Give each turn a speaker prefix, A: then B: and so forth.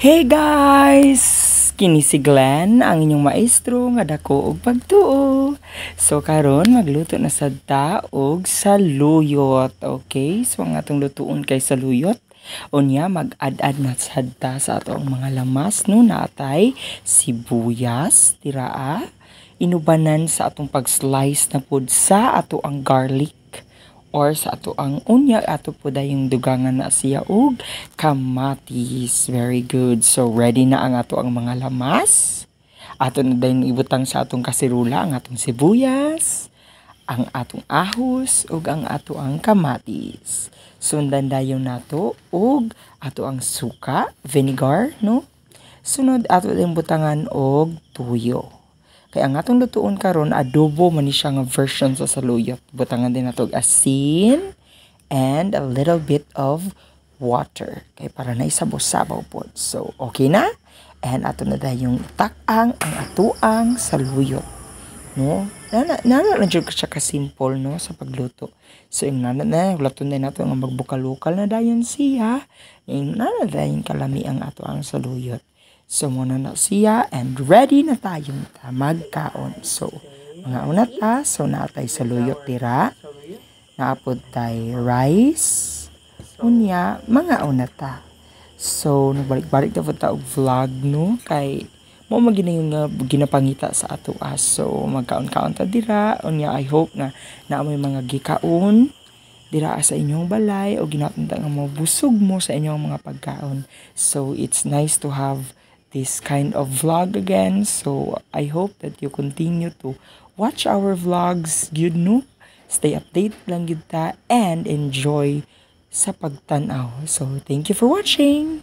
A: Hey guys! Kini si Glenn, ang inyong maestro nga dako og pagtuo. So karon magluto na sad ta og saluyot. Okay? So ang atong lutuon kay saluyot, unya mag-add na sad ta sa atong mga lamas no natay sibuyas, tiraa, inubanan sa atong pag-slice na pud sa ato ang garlic or sa ato ang unya ato po dayong dugangan na siya og kamatis. Very good. So ready na ang ato ang mga lamas. Ato na dayon ibutang sa atong kasirula ang atong sibuyas, ang atong ahos ug ang ato ang kamatis. Sundan dayon nato og ato ang suka, vinegar, no? Sunod ato din butangan og tuyo. Kaya ang atong lutuon karon adobo man ni siya nga version sa saluyot. Butangan din nato og asin and a little bit of water. Kaya para na isabaw-sabaw po. So, okay na? And ato na dahil yung takang ang atuang saluyot. No? Nana jud siya ka-simple no sa pagluto. So, yung laton din nato nga magbukal-ukal na dayon siya. Yung dayon kalami ang ato ang saluyot. So, muna na siya and ready na tayong magkaon. So, mga una ta, so natay saluyot tira, naapod tay rice, unya, mga una ta. So, nagbalik-balik na po ta og vlog, no? Kay, mo magina yung ginapangita sa ato as. So, magkaon-kaon ta dira, unya, I hope na may mga gikaon dira sa inyong balay o ginatunta nga mo busog mo sa inyong mga pagkaon. So, it's nice to have this kind of vlog again. So I hope that you continue to watch our vlogs, good no? Stay updated lang gid ta and enjoy sa pagtanaw. So thank you for watching.